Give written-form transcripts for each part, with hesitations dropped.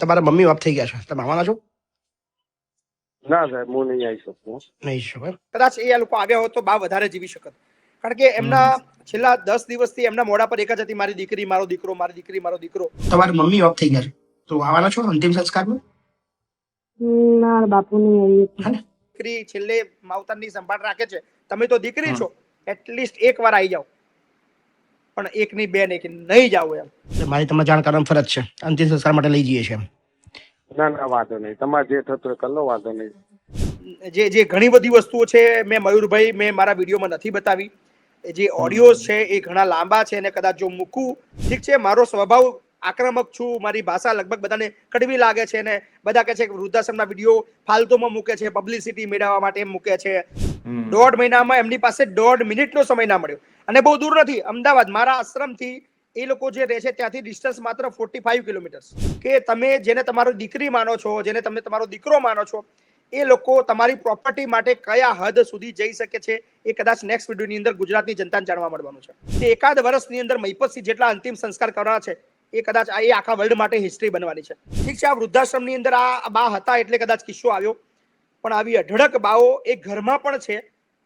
તમારા mummy of થઈ ગયા છે, તમે આવવાના છો? ના સાહેબ, હું નહીં આવી શકું. નહીં શકો એમ. કદાચ એ લોકો આવ્યા હોત તો બા વધારે જીવી શકત, કારણ કે એમના છેલ્લા 10 દિવસથી એમના મોઢા પર એક જ હતી, મારી દીકરી મારો દીકરો, મારી દીકરી મારો દીકરો. તમારી મમ્મી ઓફ થઈ ગયા છે, તો આવવાના છો અંતિમ સંસ્કારમાં? ના બાપુ નહીં આવી. દીકરી છેલ્લે માવતરની સંભાળ રાખે છે, તમે તો દીકરી છો, એટલીસ્ટ એક વાર આવી જાઓ, પણ એક ની બે ને નહીં જાવ એમ. મારી તમને જાણ કરવાની ફરજ છે, અંતિમ સંસ્કાર માટે લઈ જઈએ છીએ. ના ના, વાંધો નહીં, તમારે જે થતું હોય કરી લો, વાંધો નહીં. જે ઘણી બધી વસ્તુઓ છે મેં મયુરભાઈ મેં મારા વિડીયોમાં નથી બતાવી. જે ઓડિયો છે એ ઘણા લાંબા છે અને કદાચ જો મૂકું, ઠીક છે, મારો સ્વભાવ આક્રમક છું, મારી ભાષા લગભગ બધાને કડવી લાગે છે અને બધા કહે છે કે વૃદ્ધાશ્રમના વિડીયો ફાલતુમાં મૂકે છે, પબ્લિસિટી મેળવવા માટે એમ મૂકે છે. 1.5 મહિનામાં એમની પાસે 1.5 મિનિટનો સમય ના મળ્યો, અને બહુ દૂર નથી, અમદાવાદ મારા આશ્રમથી એ લોકો જે રહે છે ત્યાંથી ડિસ્ટન્સ માત્ર 45 કિલોમીટર્સ. કે તમે જેને તમારો દીકરી માનો છો, જેને તમે તમારો દીકરો માનો છો, એ લોકો તમારી પ્રોપર્ટી માટે કયા હદ સુધી જઈ શકે છે એ કદાચ નેક્સ્ટ વિડીયોની અંદર ગુજરાતની જનતાને જાણવા મળવાનું છે. તે એકાદ વર્ષની અંદર મહિપતસિંહ જેટલા અંતિમ સંસ્કાર કરવાના છે, એ કદાચ એ આખા વર્લ્ડ માટે હિસ્ટ્રી બનવાની છે. ઠીક છે, આ વૃદ્ધાશ્રમની અંદર આ બા હતા એટલે કદાચ કિસ્સો આવ્યો, પણ આવી અઢળક બાઓ એ ઘરમાં પણ છે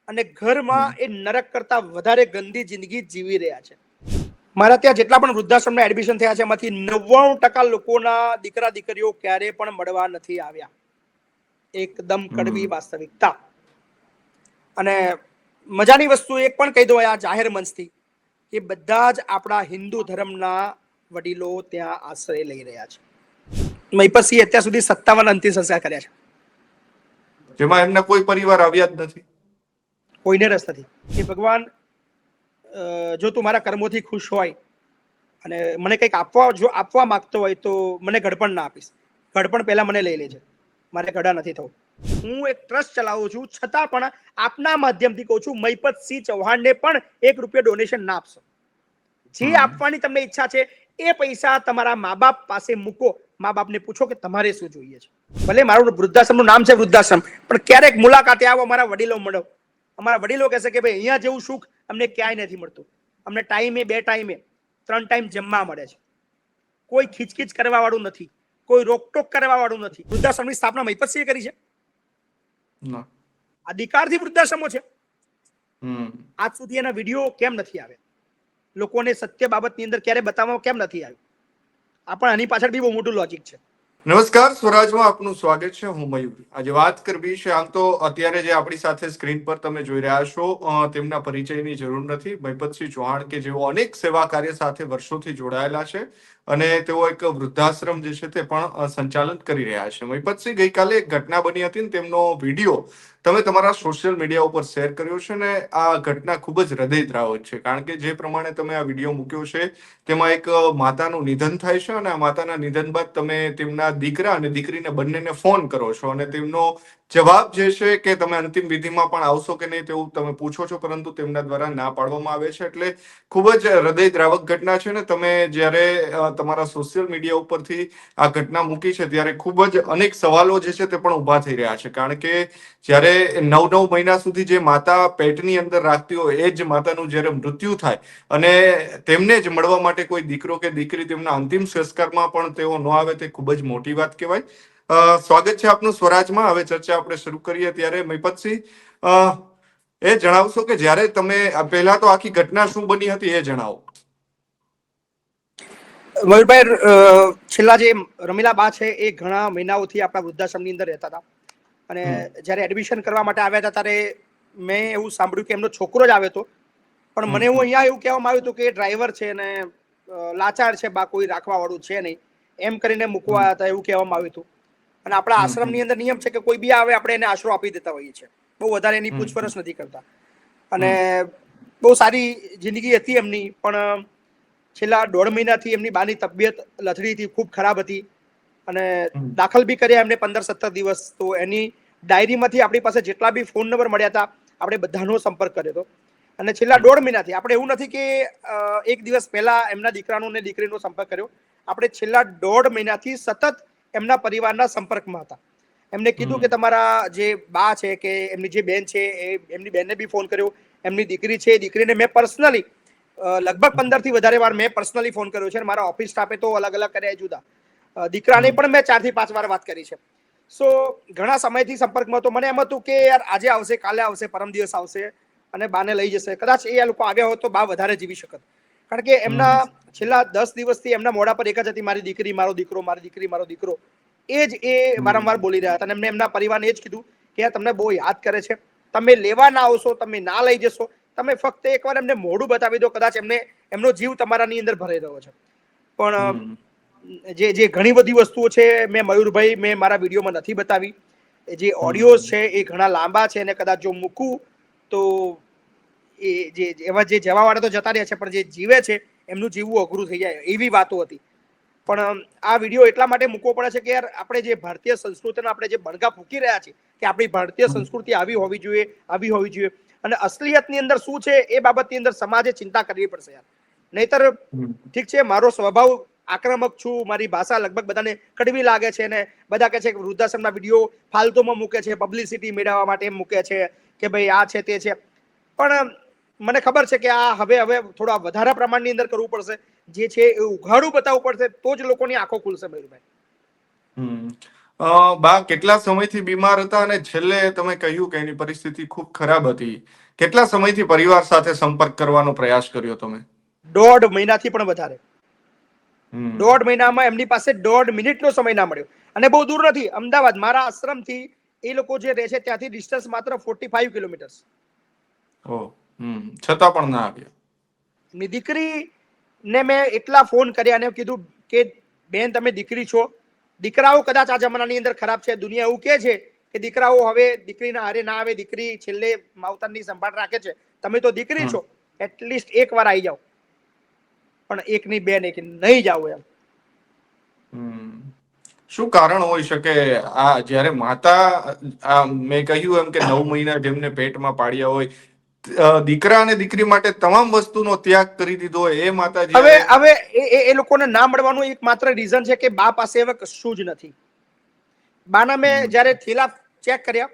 અને ઘરમાં એ નરક કરતા વધારે ગંદી જિંદગી જીવી રહ્યા છે. મારા ત્યાં જેટલા પણ વૃદ્ધાશ્રમના એડમિશન થયા છે એમાંથી 99% લોકોના દીકરા દીકરીઓ ક્યારે પણ મળવા નથી આવ્યા. એકદમ કડવી વાસ્તવિકતા. અને મજાની વસ્તુ એક પણ કહી દો આ જાહેર મંચથી, કે બધા જ આપણા હિન્દુ ધર્મના વડીલો ત્યાં આશ્રય લઈ રહ્યા છે. મહિપતસિંહ અત્યાર સુધી 57 અંતિમ સંસ્કાર કર્યા છે, જેમાં એમના કોઈ પરિવાર આવ્યા જ નથી, કોઈને રસ નથી. કે ભગવાન, જો તું મારા કર્મોથી ખુશ હોય અને મને કંઈક આપવા માંગતો હોય તો મને ઘડપણ ના આપીશ. ઘડપણ પહેલા મને લઈ લેજે, મારે ઘડા નથી થવું. હું એક ટ્રસ્ટ ચલાવું છું, છતાં પણ આપના માધ્યમથી કહું છું, મહિપતસિંહ ચૌહાણને પણ 1 રૂપિયા ડોનેશન ના આપશો. જે આપવાની તમને ઈચ્છા છે એ પૈસા તમારા મા બાપ પાસે મૂકો, મા બાપને પૂછો કે તમારે શું જોઈએ છે. ભલે મારું વૃદ્ધાશ્રમનું નામ છે વૃદ્ધાશ્રમ, પણ ક્યારેક મુલાકાતે આવો, અમારા વડીલો મળો. અમારા વડીલો કહેશે કે ભાઈ અહીંયા જેવું સુખ અમને ક્યાંય નથી મળતું, અમને ટાઈમે 2 ટાઈમે 3 ટાઈમ જમવા મળે છે, કોઈ ખીચખીચ કરવા વાળું નથી, કોઈ રોકટોક કરવા વાળું નથી. વૃદ્ધાશ્રમની સ્થાપના મહિપતસિંહે કરી છે, અધિકારથી વૃદ્ધાશ્રમો છે. આજ સુધી એના વિડીયો કેમ નથી આવ્યા? લોકોને સત્ય બાબતની અંદર ક્યારે બતાવવામાં કેમ નથી આવ્યું? આ પણ આની પાછળ બી બહુ મોટું લોજિક છે. નમસ્કાર, સ્વરાજમાં આપનું સ્વાગત છે. હું મયુર. આજે વાત કરવી છે, આમ તો અત્યારે જે આપણી સાથે સ્ક્રીન પર તમે જોઈ રહ્યા છો તેમના પરિચયની જરૂર નથી. મહિપતસિંહ ચૌહાણ કે જેઓ અનેક સેવા કાર્ય સાથે વર્ષોથી જોડાયેલા છે અને તેઓ એક વૃદ્ધાશ્રમ જે છે તે પણ સંચાલન કરી રહ્યા છે. મહિપતસિંહ, ગઈકાલે એક ઘટના બની હતી ને તેમનો વિડીયો તમે તમારા સોશિયલ મીડિયા ઉપર શેર કર્યો છે ને આ ઘટના ખૂબ જ હૃદયદ્રાવક છે, કારણ કે જે પ્રમાણે તમે આ વિડીયો મૂક્યો છે તેમાં એક માતાનું નિધન થાય છે અને આ માતાના નિધન બાદ તમે તેમના દીકરા અને દીકરીને બંનેને ફોન કરો છો અને તેમનો જવાબ જે છે કે તમે અંતિમ વિધિમાં પણ આવશો કે નહીં તેવું તમે પૂછો છો, પરંતુ તેમના દ્વારા ના પાડવામાં આવે છે. એટલે ખૂબ જ હૃદયદ્રાવક ઘટના છે ને તમે જ્યારે તમારા સોશિયલ મીડિયા ઉપરથી આ ઘટના મૂકી છે ત્યારે ખૂબ જ અનેક સવાલો જે છે તે પણ ઊભા થઈ રહ્યા છે, કારણ કે જ્યારે 9 મહિના સુધી જે માતા પેટની અંદર રાખતી હોય એ જ માતાનું જ્યારે મૃત્યુ થાય અને તેમને જ મળવા માટે કોઈ દીકરો કે દીકરી તેમના અંતિમ સંસ્કારમાં પણ તેઓ ન આવે, તે ખૂબ જ મોટી વાત કહેવાય. સ્વાગત છે આપનું સ્વરાજમાં. હવે ચર્ચા આપણે શરૂ કરીએ. ત્યારે મહિપતસિંહ, એ જણાવશો કે જ્યારે તમે પહેલા તો આખી ઘટના શું બની હતી એ જણાવો. મયુરભાઈ, છેલ્લા જે રમીલા બા છે એ ઘણા મહિનાઓથી આપણા વૃદ્ધાશ્રમની અંદર રહેતા હતા અને જ્યારે એડમિશન કરવા માટે આવ્યા હતા ત્યારે મેં એવું સાંભળ્યું કે એમનો છોકરો જ આવ્યો હતો, પણ મને એવું અહીંયા એવું કહેવામાં આવ્યું હતું કે એ ડ્રાઈવર છે અને લાચાર છે, બા કોઈ રાખવા વાળું છે નહીં, એમ કરીને મૂકવા હતા એવું કહેવામાં આવ્યું હતું. અને આપણા આશ્રમની અંદર નિયમ છે કે કોઈ બી આવે આપણે એને આશરો આપી દેતા હોઈએ છીએ, બહુ વધારે એની પૂછપરછ નથી કરતા. અને બહુ સારી જિંદગી હતી એમની, પણ છેલ્લા 1.5 મહિનાથી એમની બાની તબિયત લથડી હતી, ખૂબ ખરાબ હતી અને દાખલ બી કર્યા એમને 15-17 દિવસ. તો એની ડાયરીમાંથી આપણી પાસે જેટલા બી ફોન નંબર મળ્યા હતા આપણે બધાનો સંપર્ક કર્યો હતો. અને છેલ્લા 1.5 મહિનાથી આપણે એવું નથી કે એક દિવસ પહેલા એમના દીકરાનો ને દીકરીનો સંપર્ક કર્યો, આપણે છેલ્લા 1.5 મહિનાથી સતત એમના પરિવારના સંપર્કમાં હતા. એમને કીધું કે તમારા જે બા છે કે એમની જે બેન છે એમની બેનને બી ફોન કર્યો, એમની દીકરી છે દીકરીને મેં પર્સનલી લગભગ 15 થી વધારે વાર મેં પર્સનલી ફોન કર્યો છે. મારા ઓફિસ સ્ટાફે તો અલગ અલગ કર્યા જુદા, દીકરાની પણ મેં 4 થી 5 વાર વાત કરી છે. સો ઘણા સમયથી સંપર્કમાં તો મને એમ હતું કે યાર આજે આવશે, કાલે આવશે, પરમ દિવસ આવશે અને બાને લઈ જશે. કદાચ એ લોકો આવ્યા હોત તો બા વધારે જીવી શકત. કારણ કે એમના છેલ્લા 10 દિવસથી એમના મોઢા પર એક જ હતી, મારી દીકરી મારો દીકરો, મારી દીકરી મારો દીકરો. એ જ એ વારંવાર બોલી રહ્યા હતા. અને એમને એમના પરિવારને એ જ કીધું કે યાર તમને બહુ યાદ કરે છે. તમે લેવા ના આવશો, તમે ના લઈ જશો, તમે ફક્ત એકવાર એમને મોઢું બતાવી દો, કદાચ એમનો જીવ તમારાની અંદર ભરાઈ રહ્યો છે. પણ જે ઘણી બધી વસ્તુઓ છે મેં મયુરભાઈ મેં મારા વિડીયોમાં નથી બતાવી. જે ઓડિયોઝ છે એ ઘણા લાંબા છે અને કદાચ જો મૂકું તો એ જે જવા વાળા તો જતા રહ્યા છે, પણ જે જીવે છે એમનું જીવવું અઘરું થઈ જાય એવી વાતો હતી. પણ આ વિડીયો એટલા માટે મૂકવો પડે છે કે યાર આપણે જે ભારતીય સંસ્કૃતિનો આપણે જે બણગા ફૂંકી રહ્યા છીએ કે આપણી ભારતીય સંસ્કૃતિ આવી હોવી જોઈએ, આવી હોવી જોઈએ, અને અસલિયતની અંદર શું છે એ બાબતની અંદર સમાજે ચિંતા કરવી પડશે યાર. નહીતર ઠીક છે, મારો સ્વભાવ આક્રમક છું, મારી ભાષા લગભગ બધાને કડવી લાગે છે ને બધા કહે છે કે વૃદ્ધાશ્રમના વિડીયો ફાલતુમાં મૂકે છે, પબ્લિસિટી મેળવવા માટે એમ મૂકે છે કે ભાઈ આ છે તે છે. પણ મને ખબર છે કે આ હવે થોડા વધારે પ્રમાણની અંદર કરવું પડશે. જે છે એ ઉઘાડું બતાવવું પડશે તો જ લોકોની આંખો ખુલશે. મયુરભાઈ, બા કેટલા સમયથી બીમાર હતા અને છેલ્લે તમે કહ્યું કે એની પરિસ્થિતિ ખૂબ ખરાબ હતી, કેટલા સમયથી પરિવાર સાથે સંપર્ક કરવાનો પ્રયાસ કર્યો તમે? 1.5 મહિનાથી પણ વધારે. 1.5 મહિનામાં એમની પાસે 1.5 મિનિટનો સમય ના મળ્યો. અને બહુ દૂર નથી, અમદાવાદ મારા આશ્રમથી એ લોકો જે રહે છે ત્યાંથી ડિસ્ટન્સ માત્ર 45 કિલોમીટર. છતાં પણ ના આવ્યા. એમની દીકરીને મેં એટલા ફોન કર્યા અને કીધું કે બેન તમે દીકરી છો. દીકરાઓ કદાચ આ જમાનાની અંદર ખરાબ છે. દુનિયા એવું કહે છે કે દીકરાઓ હવે દીકરીના હારે ના આવે, દીકરી છેલ્લે માવતરની સંભાળ રાખે છે. તમે તો દીકરી છો, એટલીસ્ટ એક વાર આવી જાઓ. પણ એકની બે નહીં જાવ એમ. શું કારણ હોઈ શકે? આ જ્યારે માતા મેં કહ્યું એમ કે 9 મહિના જેમને પેટમાં પાડ્યા હોય, દીકરા અને દીકરી માટે તમામ વસ્તુનો ત્યાગ કરી દીધો હોય એ માતા હવે એ લોકોને ના મળવાનું એક માત્ર રીઝન છે કે બા પાસે હવે કશું જ નથી. બાના મેં જ્યારે થેલા ચેક કર્યા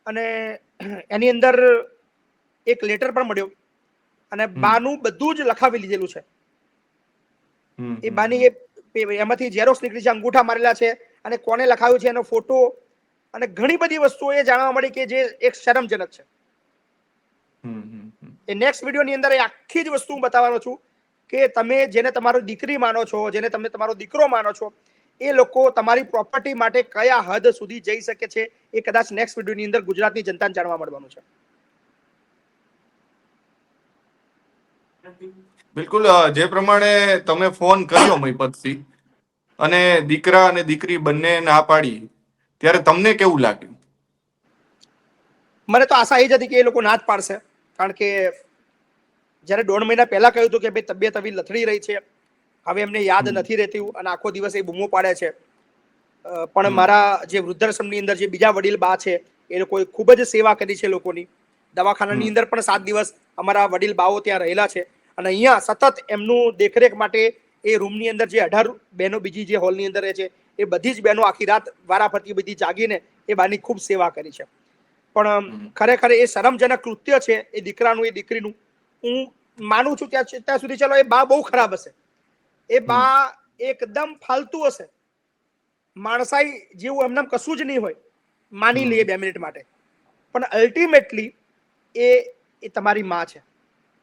અને એની અંદર એક લેટર પણ મળ્યો અને બાનું બધું જ લખાવી લીધેલું છે. એ બાની એમાંથી ઝેરોક્સ નીકળી છે, અંગૂઠા મારેલા છે અને કોને લખાવ્યું છે એનો ફોટો અને ઘણી બધી વસ્તુઓ એ જાણવા મળી કે જે એક શરમજનક છે. એ નેક્સ્ટ વિડીયોની અંદર એ આખી જ વસ્તુ હું બતાવવાનો છું કે તમે જેને તમારો દીકરી માનો છો, જેને તમે તમારો દીકરો માનો છો, એ લોકો તમારી પ્રોપર્ટી માટે કયા હદ સુધી જઈ શકે છે એ કદાચ નેક્સ્ટ વિડીયોની અંદર ગુજરાતની જનતાને જાણવા મળવાનું છે. બિલકુલ જે પ્રમાણે તમે ફોન કર્યો મહિપતસિંહ અને દીકરા અને દીકરી બંને ના પાડી, ત્યારે તમને કેવું લાગ્યું? મને તો આશા એ જ હતી કે એ લોકો ના જ પાડશે. કારણ કે જ્યારે 1.5 મહિના પહેલા કહ્યું હતું કે ભાઈ તબિયત આવી લથડી રહી છે, હવે એમને યાદ નથી રહેતી અને આખો દિવસ એ બૂમો પાડે છે. પણ મારા જે વૃદ્ધાશ્રમની અંદર જે બીજા વડીલ બા છે એ લોકોએ ખૂબ જ સેવા કરી છે લોકોની. દવાખાનાની અંદર પણ 7 દિવસ અમારા વડીલ બાઓ ત્યાં રહેલા છે અને અહીંયા સતત એમનું દેખરેખ માટે એ રૂમની અંદર જે 18 બહેનો બીજી જે હોલની અંદર રહે છે એ બધી જ બહેનો આખી રાત વારાફરતી બધી જાગીને એ બાની ખૂબ સેવા કરી છે. પણ ખરેખર એ શરમજનક કૃત્ય છે એ દીકરાનું, એ દીકરીનું. હું માનું છું ત્યાં સુધી ચલો એ બા બહુ ખરાબ હશે, એ બા એકદમ ફાલતુ હશે, માણસાઈ જેવું એમને કશું જ નહીં હોય, માની લઈએ 2 મિનિટ માટે. પણ અલ્ટિમેટલી એ તમારી માં છે.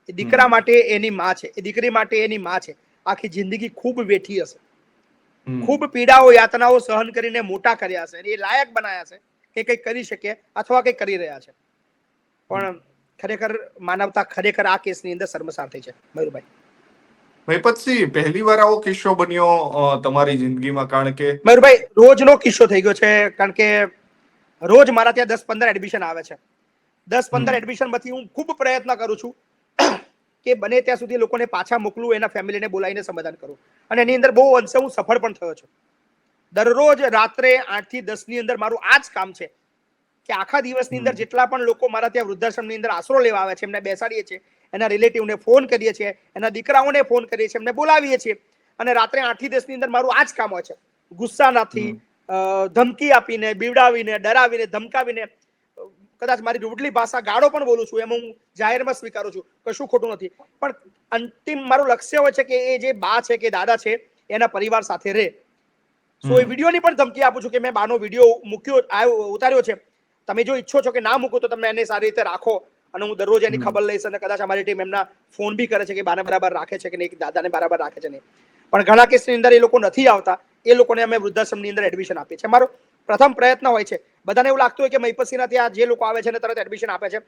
એ દીકરા માટે એની માં છે, એ દીકરી માટે એની માં છે. આખી જિંદગી ખૂબ વેઠી હશે, ખૂબ પીડાઓ યાતનાઓ સહન કરીને મોટા કર્યા હશે, એ લાયક બનાયા છે કે કંઈક કરી શકે અથવા કંઈક કરી રહ્યા છે. પણ ખરેખર માનવતા ખરેખર આ કેસની અંદર શર્મસાર થઈ છે. મયુરભાઈ, મહિપતસિંહ, પહેલી વાર આવો કિસ્સો બન્યો તમારી જિંદગીમાં? કારણ કે મયુરભાઈ રોજનો કિસ્સો થઈ ગયો છે. કારણ કે રોજ મારા ત્યાં 10-15 એડમિશન આવે છે. 10-15 એડમિશન માંથી હું ખૂબ પ્રયત્ન કરું છું કે બને ત્યાં સુધી લોકોને પાછા મોકલું, એના ફેમિલીને બોલાવીને સમાધાન કરું અને એની અંદર બહુ અંશે હું સફળ પણ થયો છું. દરરોજ રાત્રે 8 થી 10 ની અંદર મારું આ જ કામ છે કે આખા દિવસની અંદર જેટલા પણ લોકો મારા ત્યાં વૃદ્ધાશ્રમની અંદર આશરો લેવા આવે છે એમને બેસાડીએ છીએ, એના રિલેટિવને ફોન કરીએ છીએ, એના દીકરાઓને ફોન કરીએ છીએ, એમને બોલાવીએ છીએ અને રાત્રે 8 થી 10 ની અંદર મારું આ જ કામ હોય છે. ગુસ્સા નથી, ધમકી આપીને, બીવડાવીને, ડરાવીને, ધમકાવીને, કદાચ મારી રૂડલી ભાષા ગાળો પણ બોલું છું, એમ હું જાહેરમાં સ્વીકારું છું, કશું ખોટું નથી. પણ અંતિમ મારું લક્ષ્ય હોય છે કે એ જે બા છે કે દાદા છે એના પરિવાર સાથે રહે. સો એ વિડીયોની પણ ધમકી આપું છું કે મેં બાનો વિડીયો ઉતાર્યો છે, તમે જો ઈચ્છો છો કે ના મૂકો તો તમે એને સારી રીતે રાખો અને હું દરરોજ એની ખબર લઈશ અને કદાચ અમારી ટીમ એમના ફોન બી કરે છે કે બાને બરાબર રાખે છે કે નહીં, દાદાને બરાબર રાખે છે નહીં. પણ ઘણા કેસની અંદર એ લોકો નથી આવતા, એ લોકોને અમે વૃદ્ધાશ્રમની અંદર એડમિશન આપીએ છીએ. અમારો પ્રથમ પ્રયત્ન હોય છે. બધાને એવું લાગતું હોય કે મહિપતસિંહના ત્યાં જે લોકો આવે છે ને તરત એડમિશન આપે છે,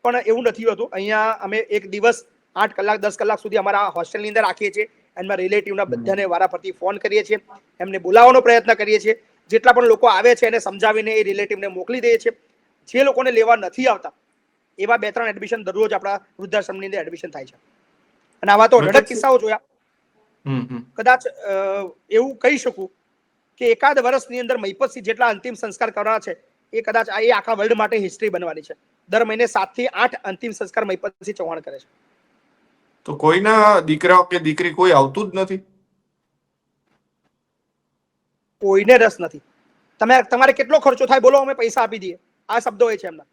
પણ એવું નથી હોતું. અહીંયા અમે એક દિવસ 8 કલાક 10 કલાક સુધી અમારા હોસ્ટેલની અંદર રાખીએ છીએ. એમના રિલેટિવના બધાને વારાફરતી ફોન કરીએ છીએ, એમને બોલાવવાનો પ્રયત્ન કરીએ છીએ. જેટલા પણ લોકો આવે છે એને સમજાવીને એ રિલેટિવને મોકલી દઈએ છીએ. જે લોકોને લેવા નથી આવતા એવા 2-3 એડમિશન દરરોજ આપણા વૃદ્ધાશ્રમની અંદર એડમિશન થાય છે. અને આવા તો અઢળક કિસ્સાઓ જોયા. કદાચ એવું કહી શકું કે એકાદ વર્ષની અંદર મહિપતસિંહ જેટલા અંતિમ સંસ્કાર કરવાના છે એ કદાચ એ આખા વર્લ્ડ માટે હિસ્ટ્રી બનવાની છે. દર મહિને 7 થી 8 અંતિમ સંસ્કાર મહિપતસિંહ ચૌહાણ કરે છે. તો કોઈના દીકરા કે દીકરી કોઈ આવતું જ નથી? કોઈને રસ નથી. તમારે કેટલો ખર્ચો થાય બોલો, અમે પૈસા આપી દઈએ. આ શબ્દો હોય છે એમના.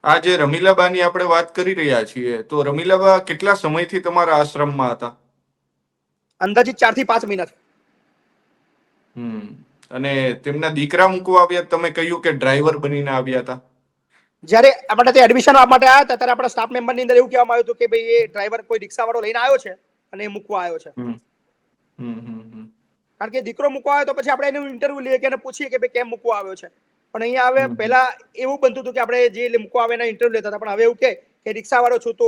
આ જે રમીલાબાની આપણે વાત કરી રહ્યા છીએ, તો રમીલાબા કેટલા સમયથી તમારા આશ્રમમાં હતા? અંદાજિત 4 થી 5 મહિના. અને તેમના દીકરા મૂકવા આવ્યા, તમે કહ્યું કે ડ્રાઈવર બનીને આવ્યા હતા. જ્યારે આપણે ત્યાં એડમિશન આપવા માટે આવ્યા હતા ત્યારે આપણા સ્ટાફ મેમ્બરની અંદર એવું કહેવામાં આવ્યું હતું કે ભાઈ એ ડ્રાઈવર કોઈ રિક્ષાવાળો લઈને આવ્યો છે અને એ મૂકવા આવ્યો છે. કારણ કે દીકરો મૂકવા આવ્યો તો પછી આપણે એનું ઇન્ટરવ્યુ લઈએ કે એને પૂછીએ કે ભાઈ કેમ મૂકવા આવ્યો છે. પણ અહીંયા હવે પહેલા એવું બનતું હતું કે આપણે જે મૂકવા આવે એના ઇન્ટરવ્યુ લેતા હતા, પણ હવે એવું કે રિક્ષાવાળો છું તો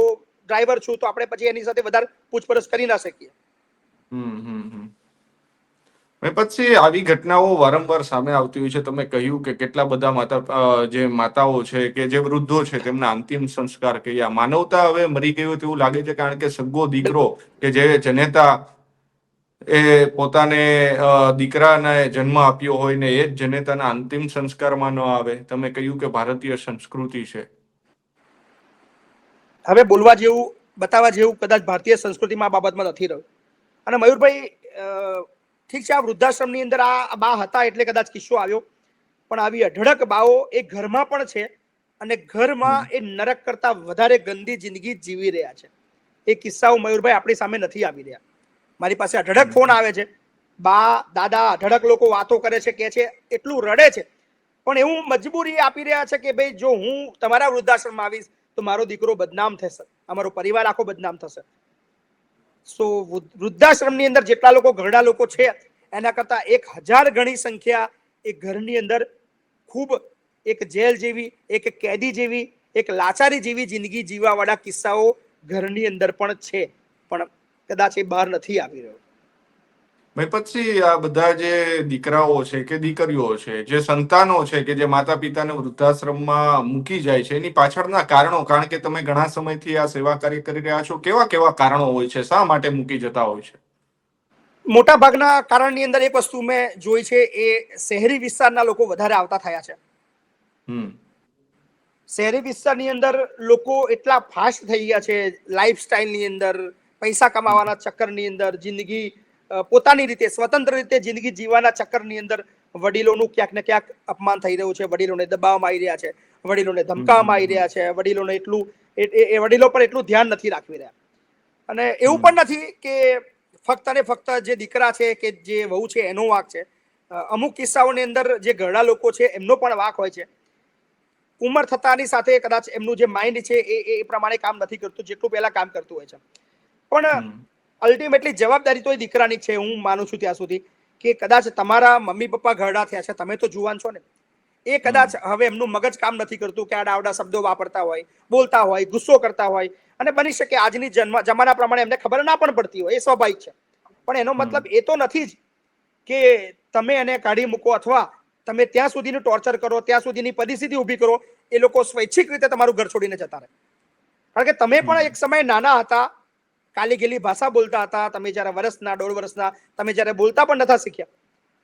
ડ્રાઈવર છું તો આપણે પછી એની સાથે વધારે પૂછપરછ કરી ના શકીએ. પછી આવી ઘટનાઓ વારંવાર સામે આવતી હોય છે. તમે કહ્યું કે કેટલા બધા જે માતાઓ છે કે જે વૃદ્ધો છે તેમના અંતિમ સંસ્કાર કર્યા. માનવતા હવે મરી ગયો તેવું લાગે છે, કારણ કે સગો દીકરો કે જે જનેતા એ પોતાને દીકરાને જન્મ આપ્યો હોય ને એ જ જનેતાના અંતિમ સંસ્કારમાં ન આવે. તમે કહ્યું કે ભારતીય સંસ્કૃતિ છે. હવે બોલવા જેવું બતાવવા જેવું કદાચ ભારતીય સંસ્કૃતિમાં આ બાબતમાં નથી રહ્યું. અને મયુરભાઈ ઠીક છે, આ વૃદ્ધાશ્રમની અંદર આ બા હતા એટલે કદાચ કિસ્સો આવ્યો, પણ આવી અઢળક બાઓ એ ઘરમાં પણ છે અને ઘરમાં એ નરક કરતા વધારે ગંદી જિંદગી જીવી રહ્યા છે. એ કિસ્સાઓ મયુરભાઈ આપણી સામે નથી આવી રહ્યા. મારી પાસે અઢળક ફોન આવે છે, બા દાદા અઢળક લોકો વાતો કરે છે, કે છે એટલું રડે છે, પણ એવું મજબૂરી આપી રહ્યા છે કે ભાઈ જો હું તમારા વૃદ્ધાશ્રમમાં આવીશ તો મારો દીકરો બદનામ થશે, અમારો પરિવાર આખો બદનામ થશે. સો વૃદ્ધાશ્રમની અંદર જેટલા લોકો ઘરડા લોકો છે એના કરતા 1000 ગણી સંખ્યા એ ઘરની અંદર ખૂબ એક જેલ જેવી, એક કેદી જેવી, એક લાચારી જેવી જિંદગી જીવવાવાળા કિસ્સાઓ ઘરની અંદર પણ છે, પણ કદાચ એ બહાર નથી આવી રહ્યો. પછી આ બધા જે દીકરાઓ છે કે દીકરીઓ છે, જે સંતાનો છે કે જે માતા પિતાને વૃદ્ધાશ્રમમાં મૂકી જાય છે, એની પાછળના કારણો, કારણ કે તમે ઘણા સમયથી આ સેવા કાર્ય કરી રહ્યા છો, કેવા કેવા કારણો હોય છે? શા માટે મૂકી જતા હોય છે? મોટા ભાગના કારણની અંદર એક વસ્તુ મેં જોઈ છે, એ શહેરી વિસ્તારના લોકો વધારે આવતા થયા છે. શહેરી વિસ્તારની અંદર લોકો એટલા ફાસ્ટ થઈ ગયા છે લાઈફસ્ટાઈલની અંદર, પૈસા કમાવાના ચક્કરની અંદર, જિંદગી પોતાની રીતે સ્વતંત્ર રીતે જિંદગી જીવવાના ચક્કરની અંદર વડીલોનું ક્યાંક ને ક્યાંક અપમાન થઈ રહ્યું છે, વડીલોને દબાવવામાં આવી રહ્યા છે, વડીલોને ધમકાવવામાં આવી રહ્યા છે, વડીલોને વડીલો પર એટલું ધ્યાન નથી રાખી રહ્યા. અને એવું પણ નથી કે ફક્ત ને ફક્ત જે દીકરા છે કે જે વહુ છે એનો વાંક છે. અમુક કિસ્સાઓની અંદર જે ઘરડા લોકો છે એમનો પણ વાંક હોય છે. ઉંમર થતાની સાથે કદાચ એમનું જે માઇન્ડ છે એ પ્રમાણે કામ નથી કરતું જેટલું પહેલા કામ કરતું હોય છે. પણ અલ્ટિમેટલી જવાબદારી તો એ દીકરાની છે. હું માનું છું ત્યાં સુધી કે કદાચ તમારા મમ્મી પપ્પા ઘરડા થયા છે, તમે તો જુવાન છો ને, એ કદાચ હવે એમનું મગજ કામ નથી કરતું કે આડા શબ્દો વાપરતા હોય, બોલતા હોય, ગુસ્સો કરતા હોય, અને બની શકે આજની જમાના પ્રમાણે એમને ખબર ના પણ પડતી હોય, એ સ્વાભાવિક છે. પણ એનો મતલબ એ તો નથી જ કે તમે એને કાઢી મૂકો અથવા તમે ત્યાં સુધીનું ટોર્ચર કરો, ત્યાં સુધીની પરિસ્થિતિ ઊભી કરો, એ લોકો સ્વૈચ્છિક રીતે તમારું ઘર છોડીને જતા રહે. કારણ કે તમે પણ એક સમય નાના હતા, કાલી ગેલી ભાષા બોલતા હતા, તમે જયારે વર્ષના 1.5 વર્ષના, તમે જયારે બોલતા પણ નતા શીખ્યા,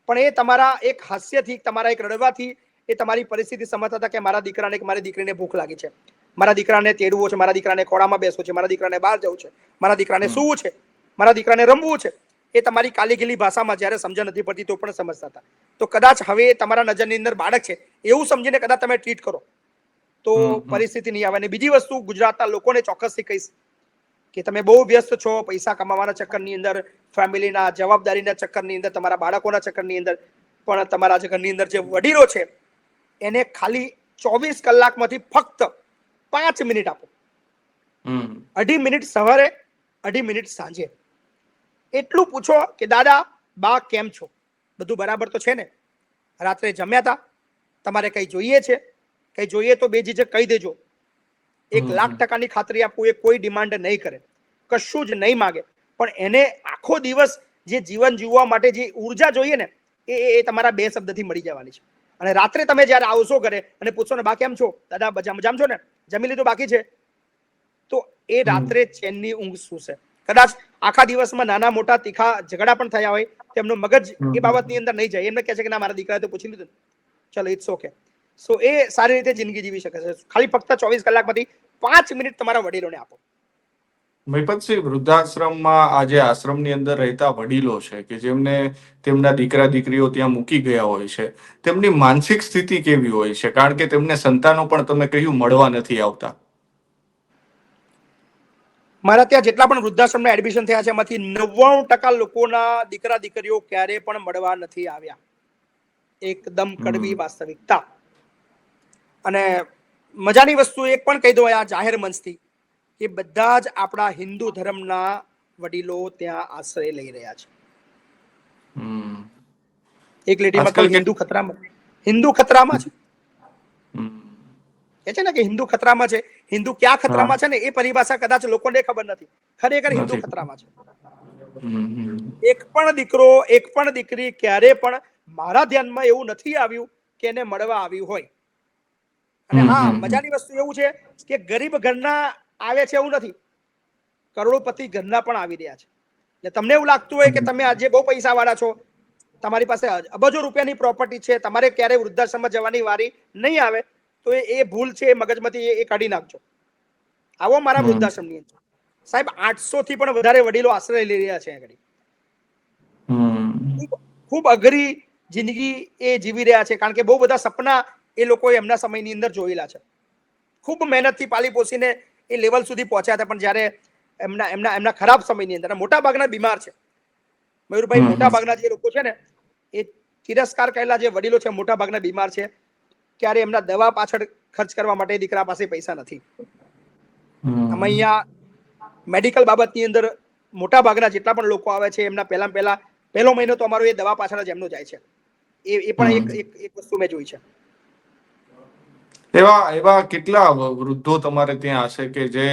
પણ એ તમારા એક હાસ્યથી, તમારા એક રડવાથી એ તમારી પરિસ્થિતિ સમજતા હતા કે મારા દીકરાને કે મારી દીકરીને ભૂખ લાગી છે, મારા દીકરાને તેડવો છે, મારા દીકરાને ખોળામાં બેસવું છે, મારા દીકરાને બહાર જવું છે, મારા દીકરાને સૂવું છે, મારા દીકરાને રમવું છે. એ તમારી કાલી ગેલી ભાષામાં જ્યારે સમજણ નથી પડતી તો પણ સમજતા હતા. તો કદાચ હવે તમારા નજરની અંદર બાળક છે એવું સમજીને કદાચ તમે ટ્રીટ કરો તો પરિસ્થિતિ નહીં આવે. અને બીજી વસ્તુ ગુજરાતના લોકોને ચોક્કસથી કહીશ કે તમે બહુ વ્યસ્ત છો પૈસા કમાવાના ચક્કરની અંદર, ફેમિલીના જવાબદારીના ચક્કરની અંદર, તમારા બાળકોના ચક્કરની અંદર, પણ તમારા ઘરની અંદર જે વડીલો છે એને ખાલી 24 કલાકમાંથી ફક્ત 5 મિનિટ આપો. 2.5 મિનિટ સવારે, 2.5 મિનિટ સાંજે. એટલું પૂછો કે દાદા બા કેમ છો, બધું બરાબર તો છે ને, રાત્રે જમ્યા હતા, તમારે કઈ જોઈએ છે, કઈ જોઈએ તો બેઝિઝક કહી દેજો. 1,00,000% ખાતરી આપું, એ કોઈ ડિમાન્ડ નહીં કરે, કશું જ નહીં માગે, પણ એને આખો દિવસ જે જીવન જીવવા માટે જે ઉર્જા જોઈએ ને એ તમારા 2 શબ્દથી મળી જવાની છે. અને રાત્રે તમે જ્યારે આવશો ઘરે અને પૂછશો ને બા કેમ છો, દાદા મજામાં છો ને, જમી લીધું બાકી છે, તો એ રાત્રે ચેનની ઊંઘ સૂશે. કદાચ આખા દિવસમાં નાના મોટા તીખા ઝઘડા પણ થયા હોય, તેમનું મગજ એ બાબતની અંદર નહીં જાય, એમને કહે છે કે ના મારા દીકરાએ તો પૂછી લીધું, ચલો ઇટ્સ ઓકે. સો એ સારી રીતે જિંદગી જીવી શકે છે. ખાલી ફક્ત 24 કલાકમાંથી 5 મિનિટ તમારા વડીલોને આપો. મહિપતસિંહ, વૃદ્ધાશ્રમમાં આજે આશ્રમની અંદર રહેતા વડીલો છે કે જેમને તેમના દીકરા દીકરીઓ ત્યાં મૂકી ગયા હોય છે, તેમની માનસિક સ્થિતિ કેવી હોય છે? કારણ કે તેમને સંતાનો પણ તમે કહ્યું મળવા નથી આવતા. મારા ત્યાં જેટલા પણ વૃદ્ધાશ્રમના એડમિશન થયા છે એમાંથી 99% લોકોના દીકરા દીકરીઓ ક્યારે પણ મળવા નથી આવ્યા. એકદમ કડવી વાસ્તવિકતા. અને મજાની વસ્તુ એક પણ કહી દો આ જાહેર મંચથી કે બધા જ આપણા હિન્દુ ધર્મના વડીલો ત્યાં આશ્રય લઈ રહ્યા છે. એક લીટીમાં કહું, હિન્દુ ખતરામાં છે. કે છે ને કે હિન્દુ ખતરામાં છે. હિન્દુ ક્યાં ખતરામાં છે ને એ પરિભાષા કદાચ લોકોને ખબર નથી. ખરેખર હિન્દુ ખતરામાં છે. એક પણ દીકરો, એક પણ દીકરી ક્યારે પણ મારા ધ્યાનમાં એવું નથી આવ્યું કે એને મળવા આવ્યું હોય. અને હા, મજાની વસ્તુ એવું છે કે ગરીબ ઘરના આવે છે એવું નથી, કરોડોપતિ ઘરના પણ આવી રહ્યા છે. એટલે તમને એવું લાગતું હોય કે તમે આજે બહુ પૈસા વાળા છો, તમારી પાસે અબજો રૂપિયાની પ્રોપર્ટી છે, તમારે ક્યારે વૃદ્ધાશ્રમમાં જવાની વારી નહીં આવે, તો એ ભૂલ છે, એ મગજમાંથી એ કાઢી નાખજો. આવો મારા વૃદ્ધાશ્રમની અંદર સાહેબ 800 થી પણ વધારે વડીલો આશ્રય લઈ રહ્યા છે. ખૂબ અઘરી જિંદગી એ જીવી રહ્યા છે, કારણ કે બહુ બધા સપના એ લોકોએ એમના સમયની અંદર જોયેલા છે. ખૂબ મહેનતથી પાલી પોસીને એ લેવલ સુધી પહોંચ્યા હતા, પણ જ્યારે એમના ખરાબ સમયની અંદર મોટા ભાગના બીમાર છે. મયુરભાઈ, મોટા ભાગના જે લોકો છે ને એ તિરસ્કાર કરેલા જે વડીલો છે, મોટા ભાગના બીમાર છે. ક્યારે એમના દવા પાછળ ખર્ચ કરવા માટે દીકરા પાસે પૈસા નથી. અમે અહીંયા મેડિકલ બાબતની અંદર મોટા ભાગના જેટલા પણ લોકો આવે છે એમના પહેલો મહિનો તો અમારો એ દવા પાછળ જ એમનો જાય છે. એ પણ એક વસ્તુ મેં જોઈ છે. એવા કેટલા વૃદ્ધો તમારે ત્યાં હશે કે જે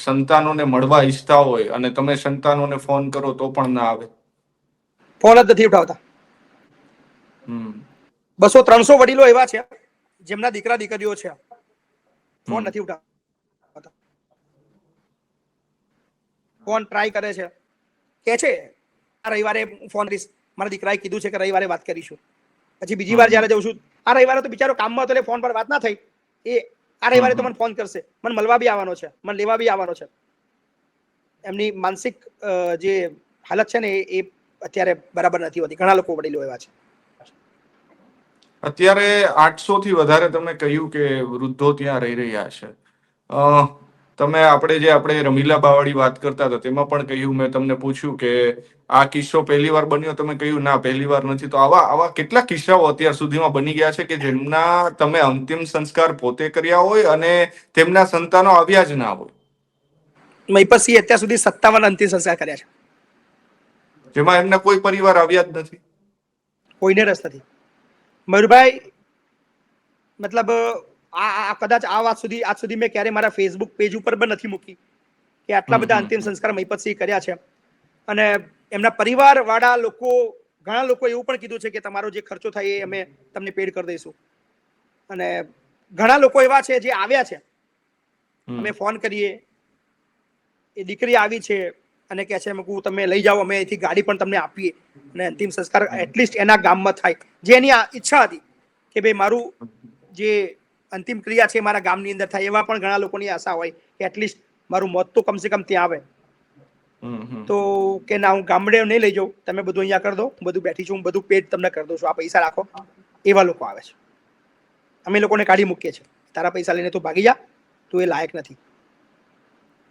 સંતાનોને મળવા ઈચ્છતા હોય અને તમે સંતાનોને ફોન કરો તો પણ ના આવે? ફોન જ નથી ઉઠાવતા. 200-300 વડીલો એવા છે જેમના દીકરા દીકરીઓ છે, ફોન નથી ઉઠાવતા. ફોન ટ્રાય કરે છે, કે છે આ રવિવારે ફોન કરીશ, મારા દીકરાએ કીધું છે કે રવિવારે વાત કરીશું. પછી બીજી વાર જયારે જઉં છું, આ રવિવારે તો બિચારો કામમાં હતો એટલે ફોન પર વાત ના થઈ, એ આ રવિવારે તો મને ફોન કરશે, મને મળવા બી આવવાનો છે, મને લેવા બી આવવાનો છે. એમની માનસિક જે હાલત છે ને એ અત્યારે બરાબર નથી હોતી. ઘણા લોકો વડીલો એવા છે. અત્યારે 800 થી વધારે તમે કહ્યું કે વૃદ્ધો ત્યાં રહી રહ્યા છે. આપણે રમીલા બાવાળી વાત કરતા હતા તેમાં પણ કહ્યું, મેં તમને પૂછ્યું કે આ કિસ્સો પહેલી વાર બન્યો, તમે કહ્યું ના પહેલી વાર નથી. તો આવા કેટલા કિસ્સાઓ અત્યાર સુધીમાં બની ગયા છે કે જેમના તમે અંતિમ સંસ્કાર પોતે કર્યા હોય અને તેમના સંતાનો આવ્યા જ ના હોય? મહિપતસિંહ અત્યાર સુધી 57 અંતિમ સંસ્કાર કર્યા છે, જેમાં એમના કોઈ પરિવાર આવ્યા જ નથી. કોઈને રસ નથી. મયુરભાઈ, મતલબ કદાચ આ વાત સુધી આજ સુધી મેં ક્યારે મારા ફેસબુક પેજ ઉપર પણ નથી મૂકી કે આટલા બધા અંતિમ સંસ્કાર મહિપતસિંહ કર્યા છે. અને એમના પરિવાર વાળા લોકો, ઘણા લોકો એવું પણ કીધું છે કે તમારો જે ખર્ચો થાય એ અમે તમને પેડ કરી દઈશું. અને ઘણા લોકો એવા છે જે આવ્યા છે, અમે ફોન કરીએ, એ દીકરી આવી છે અને કહે છે તમે લઈ જાઓ, અમે અહીંથી ગાડી પણ તમને આપીએ અને અંતિમ સંસ્કાર એટલીસ્ટ એના ગામમાં થાય. જે એની ઈચ્છા હતી કે ભાઈ મારું જે અંતિમ ક્રિયા છે મારા ગામની અંદર થાય, એવા પણ ઘણા લોકોની આશા હોય કે એટલીસ્ટ મારું મોત તો કમસે કમ ત્યાં આવે. તો કે ના, હું ગામડે નહીં લઈ જાઉં, તમે બધું અહીંયા કરી દો, હું બધું બેઠી છું, હું બધું પેડ તમને કરી દઉં છું, આ પૈસા રાખો. એવા લોકો આવે છે. અમે લોકોને કાઢી મૂકીએ છીએ, તારા પૈસા લઈને તું ભાગી જા, તું એ લાયક નથી.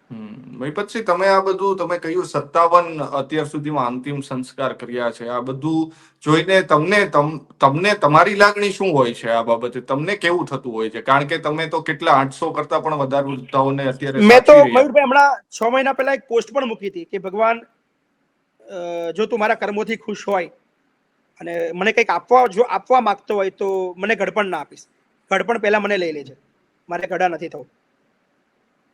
પછી તમે આ બધું તમે કહ્યું 57 અત્યાર સુધીમાં અંતિમ સંસ્કાર કર્યા છે, આ બધું જોઈને તમને તમારી લાગણી શું હોય છે આ બાબતે? તમને કેવું થતું હોય છે? કારણ કે તમે તો કેટલા 800 કરતા પણ વધારે વૃદ્ધાઓને અત્યારે મેં તો સાચવી રહ્યા. મયુરભાઈ હમણાં 6 મહિના પહેલા એક પોસ્ટ પણ મૂકી હતી કે ભગવાન, જો તું મારા કર્મોથી ખુશ હોય અને મને કંઈક આપવા માંગતો હોય તો મને ઘડપણ ના આપીશ. ઘડપણ પહેલા મને લઈ લેજે, મારે ઘડા નથી થવું.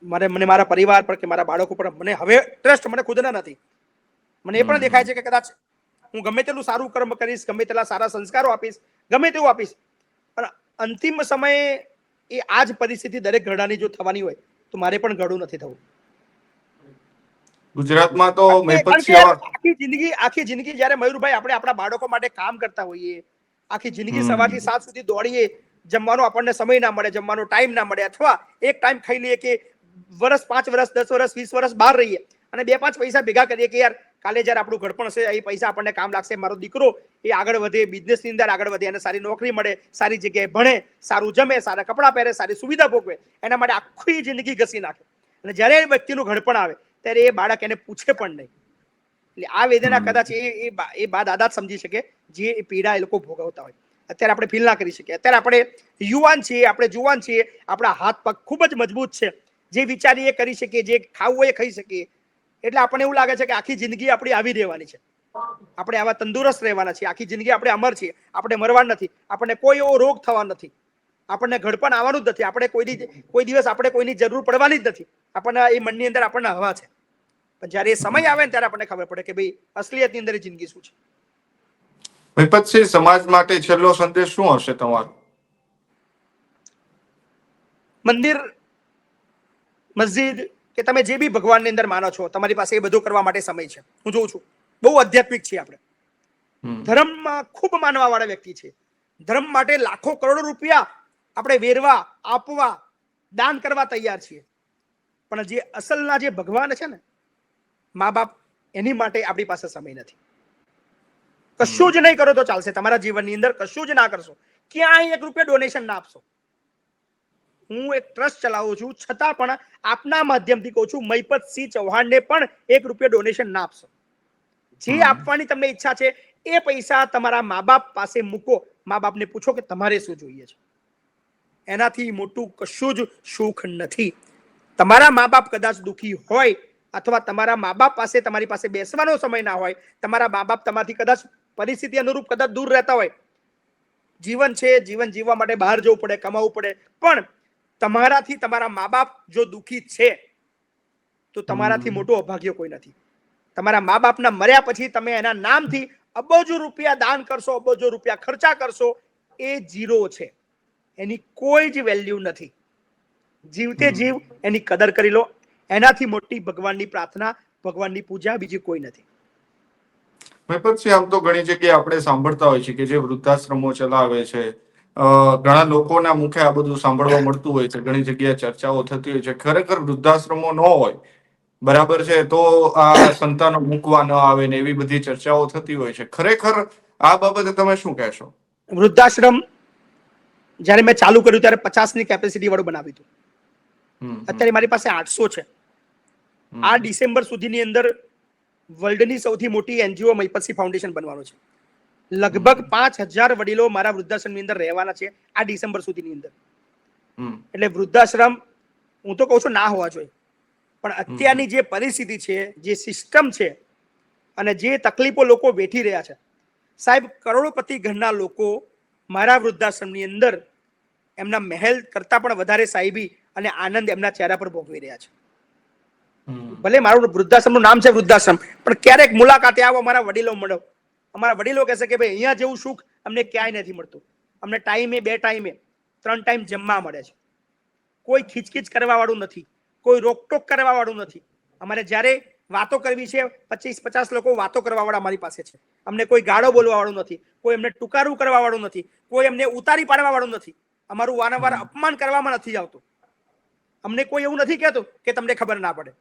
મને મારા પરિવાર પર કે મારા બાળકો પર મને હવે ટ્રસ્ટ મને ખુદના નથી. મને એ પણ દેખાય છે કે કદાચ હું ગમે તેટલું સારું કર્મ કરીશ, ગમે તેટલા સારા સંસ્કારો આપીશ, ગમે તેવું આપીશ, પણ અંતિમ સમયે એ આ જ પરિસ્થિતિ દરેક ઘરડાની જો થવાની હોય તો મારે પણ ઘરડું નથી થવું. ગુજરાતમાં તો કારણ કે આખી જિંદગી જ્યારે મયુરભાઈ આપણે આપણા બાળકો માટે કામ કરતા હોઈએ, આખી જિંદગી સવારથી સાંજ સુધી દોડીએ, જમવાનો આપણને સમય ના મળે, જમવાનો ટાઈમ ના મળે, અથવા એક ટાઈમ ખાઈ લઈએ કે વર્ષ 5 વર્ષ 10 વર્ષ 20 વર્ષ બહાર રહીએ અને 2-5 પૈસા ભેગા કરીએ કે યાર કાલે જ્યારે આપણું ઘડપણ હશે એ પૈસા આપણને કામ લાગશે, મારો દીકરો એ આગળ વધે, બિઝનેસની અંદર આગળ વધે, એને સારી નોકરી મળે, સારી જગ્યાએ ભણે, સારું જમે, સારા કપડાં પહેરે, સારી સુવિધા ભોગવે, એના માટે આખી જિંદગી ઘસી નાખે. અને જ્યારે એ વ્યક્તિનું ઘડપણ આવે ત્યારે એ બાળક એને પૂછે પણ નહીં. એટલે આ વેદના કદાચ એ બા દાદા જ સમજી શકે જે પીડા એ લોકો ભોગવતા હોય. અત્યારે આપણે ફીલ ના કરી શકીએ. અત્યારે આપણે યુવાન છીએ, આપણે જુવાન છીએ, આપણા હાથ પગ ખૂબ જ મજબૂત છે, જે વિચારીએ કરી શકીએ, જે ખાવું હોય એ ખાઈ શકીએ. એટલે આપણને એવું લાગે છે કે આખી જિંદગી આપણી આવી રહેવાની છે, આપણે આવા તંદુરસ્ત રહેવાના છીએ, આખી જિંદગી આપણે અમર છીએ, આપણે મરવાનું નથી, આપણને કોઈ એવો રોગ થવા નથી, આપણને ઘડપણ આવવાનું જ નથી, આપણે કોઈ દિવસ આપણે કોઈની જરૂર પડવાની જ નથી. આપણને એ મનની અંદર આપણને હવા છે. પણ જ્યારે એ સમય આવે ને ત્યારે આપણને ખબર પડે કે ભાઈ અસલિયતની અંદર જિંદગી શું છે. પછી સમાજ માટે છેલ્લો સંદેશ શું હશે તમારો? મંદિર, મસ્જિદ કે તમે જે બી ભગવાનની અંદર માનો છો, તમારી પાસે એ બધું કરવા માટે સમય છે. હું જોઉં છું બહુ આધ્યાત્મિક છીએ આપણે, ધર્મમાં ખૂબ માનવા વાળા વ્યક્તિ છે, ધર્મ માટે લાખો કરોડો રૂપિયા આપણે વેરવા, આપવા, દાન કરવા તૈયાર છીએ. પણ જે અસલના જે ભગવાન છે ને, મા બાપ, એની માટે આપણી પાસે સમય નથી. કશું જ નહીં કરો તો ચાલશે, તમારા જીવનની અંદર કશું જ ના કરશો, ક્યાંય 1 રૂપિયા ડોનેશન ના આપશો. હું એક ટ્રસ્ટ ચલાવું છું, છતાં પણ આપના માધ્યમથી કહું છું, મહિપતસિંહ ચૌહાણને પણ 1 રૂપિયા ડોનેશન ના આપશો. જે આપવાની તમને ઈચ્છા છે એ પૈસા તમારા મા બાપ પાસે મૂકો, મા બાપને પૂછો કે તમારે શું જોઈએ છે. એનાથી મોટું કશું જ સુખ નથી. તમારા મા બાપ કદાચ દુઃખી હોય, અથવા તમારા મા બાપ પાસે તમારી પાસે બેસવાનો સમય ના હોય, તમારા મા બાપ તમારાથી કદાચ પરિસ્થિતિ અનુરૂપ કદાચ દૂર રહેતા હોય, જીવન છે, જીવન જીવવા માટે બહાર જવું પડે, કમાવું પડે, પણ તમારાથી તમારા મા બાપ જો દુઃખી છે તો તમારાથી મોટું અભાગ્ય કોઈ નથી. તમારા મા બાપના મર્યા પછી તમે એના નામથી અબજો રૂપિયા દાન કરશો, અબજો રૂપિયા ખર્ચા કરશો, એ ઝીરો છે, એની કોઈ જ વેલ્યુ નથી. જીવતે જીવ એની કદર કરી લો. એનાથી મોટી ભગવાનની પ્રાર્થના, ભગવાનની પૂજા બીજી કોઈ નથી. પછી આમ તો ઘણી જગ્યાએ આપણે સાંભળતા હોય છે કે જે વૃદ્ધાશ્રમો ચલાવે છે, ઘણા લોકોના મુખે આ બધું સાંભળવા મળતું હોય છે, ઘણી જગ્યાએ ચર્ચાઓ થતી હોય છે. ખરેખર વૃદ્ધાશ્રમો ન હોય, બરાબર છે, તો આ સંતાનો મૂકવા ન આવે ને એવી બધી ચર્ચાઓ થતી હોય છે. ખરેખર આ બાબતે તમે શું કહેશો? વૃદ્ધાશ્રમ જ્યારે મેં ચાલુ કર્યું ત્યારે 50ની કેપેસિટી વાળું બનાવ્યું હતું. અત્યારે મારી પાસે 800 છે. આ ડિસેમ્બર સુધીની અંદર વર્લ્ડની સૌથી મોટી એનજીઓ મહિપતસિંહ ફાઉન્ડેશન બનવાનું છે. લગભગ 5000 વડીલો મારા વૃદ્ધાશ્રમની અંદર રહેવાના છે આ ડિસેમ્બર સુધીની અંદર. એટલે વૃદ્ધાશ્રમ હું તો કહું છું ના હોવા જોઈએ, પણ અત્યારની જે પરિસ્થિતિ છે, જે સિસ્ટમ છે, અને જે તકલીફો લોકો વેઠી રહ્યા છે, સાહેબ, કરોડોપતિ ઘરના લોકો મારા વૃદ્ધાશ્રમની અંદર એમના મહેલ કરતા પણ વધારે સાહેબી અને આનંદ એમના ચહેરા પર ભોગવી રહ્યા છે. ભલે મારું વૃદ્ધાશ્રમનું નામ છે વૃદ્ધાશ્રમ, પણ ક્યારેક મુલાકાતે આવો, અમારા વડીલો મળો. અમારા વડીલો કહેશે કે ભાઈ અહીંયા જેવું સુખ અમને ક્યાંય નથી મળતું. અમને ટાઈમે, 2 ટાઈમે, 3 ટાઈમ જમવા મળે છે. કોઈ ખીચકીચ કરવા વાળું નથી, કોઈ રોકટોક કરવા વાળું નથી. અમારે જ્યારે વાતો કરવી છે, 25-50 લોકો વાતો કરવા વાળા અમારી પાસે છે. અમને કોઈ ગાળો બોલવા વાળું નથી, કોઈ અમને ટુકારું કરવા વાળું નથી, કોઈ અમને ઉતારી પાડવા વાળું નથી, અમારું વારંવાર અપમાન કરવામાં નથી આવતું. અમને કોઈ એવું નથી કહેતું કે તમને ખબર ના પડે.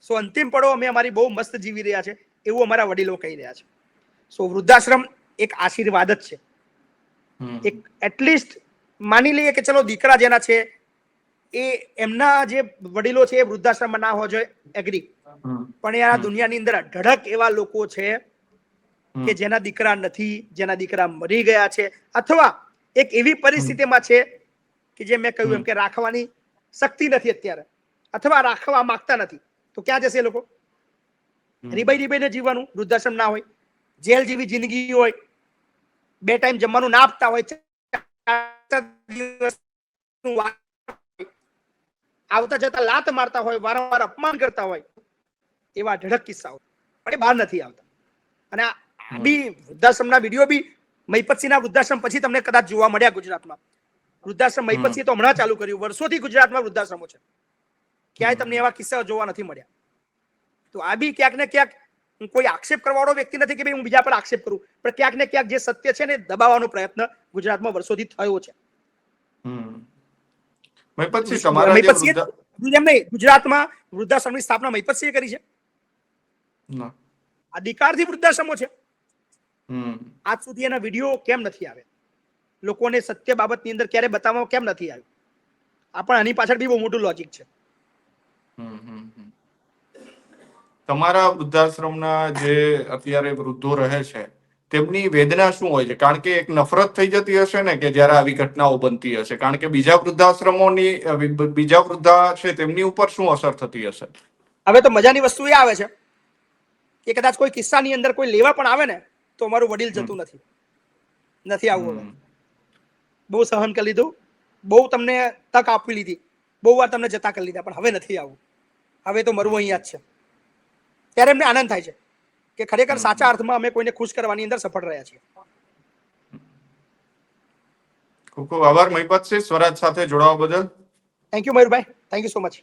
સો અંતિમ પળો અમે અમારી બહુ મસ્ત જીવી રહ્યા છે એવું અમારા વડીલો કહી રહ્યા છે. સો વૃદ્ધાશ્રમ એક આશીર્વાદ જ છે. એક એટલીસ્ટ માની લઈએ કે ચલો દીકરા જેના છે, એ એમના જે વડીલો છે એ વૃદ્ધાશ્રમમાં ના હોવા જોઈએ, એગ્રી, પણ એ આ દુનિયાની અંદર અઢળક એવા લોકો છે કે જેના દીકરા નથી, જેના દીકરા મરી ગયા છે, અથવા એક એવી પરિસ્થિતિમાં છે કે જે મેં કહ્યું એમ કે રાખવાની શક્તિ નથી અત્યારે, અથવા રાખવા માંગતા નથી. તો ક્યાં જશે એ લોકો? રીબાઈ રીબાઈને જીવવાનું, વૃદ્ધાશ્રમ ના હોય, જેલ જેવી જિંદગી હોય, 2 ટાઈમ જમવાનું ના આપતા હોય, 4 દિવસનું આવતા જતા લાત મારતા હોય, વારંવાર અપમાન કરતા હોય, એવા અઢળક કિસ્સાઓ પણ એ બહાર નથી આવતા. અને આ બી વૃદ્ધાશ્રમના વિડીયો બી મહિપતસિંહના વૃદ્ધાશ્રમ પછી તમને કદાચ જોવા મળ્યા ગુજરાતમાં. વૃદ્ધાશ્રમ મહિપતસિંહ તો હમણાં ચાલુ કર્યું, વર્ષોથી ગુજરાતમાં વૃદ્ધાશ્રમો છે, ક્યાંય તમને એવા કિસ્સાઓ જોવા નથી મળ્યા. તો આ બી ક્યાંક ને ક્યાંક, કોઈ આક્ષેપ કરવાવાળો વ્યક્તિ નથી કે ભાઈ હું બીજા પર આક્ષેપ કરું, પણ ક્યાંક ને ક્યાંક જે સત્ય છે ને દબાવવાનો પ્રયત્ન ગુજરાતમાં વર્ષોથી થયો છે. મહિપતસિંહ, તમારા જે એમ નહીં, ગુજરાતમાં વૃદ્ધાશ્રમની સ્થાપના મહિપતસિંહે કરી છે. અધિકારથી વૃદ્ધાશ્રમો છે. આજ સુધી એના વિડીયો કેમ નથી આવે? લોકોને સત્ય બાબતની અંદર ક્યારે બતાવવામાં કેમ નથી આવ્યું? આ પણ આની પાછળ બી બહુ મોટું લોજિક છે. તમારા વૃદ્ધાશ્રમના જે અત્યારે વૃદ્ધો રહે છે તેમની વેદના શું હોય છે? કારણ કે એક નફરત થઈ જતી હશે ને કે જ્યારે આવી ઘટનાઓ બનતી હશે, કારણ કે બીજા વૃદ્ધા છે તેમની ઉપર શું અસર થતી હશે? હવે તો મજાની વસ્તુ એ આવે છે કે કદાચ કોઈ કિસ્સાની અંદર કોઈ લેવા પણ આવે ને તો અમારું વડીલ જતું નથી આવવું. બહુ સહન કરી લીધું, બહુ તમને તક આપી લીધી, બહુ વાર તમને જતા કરી લીધા, પણ હવે નથી આવવું, હવે તો મરવું અહીંયા જ છે. ત્યારે એમને આનંદ થાય છે કે ખરેખર સાચા અર્થમાં અમે કોઈને ખુશ કરવાની અંદર સફળ રહ્યા છીએ. ખૂબ ખૂબ આભાર મહિપતસિંહ, સ્વરાજ સાથે જોડાવા બદલ. Thank you Mayurbhai, thank you so much.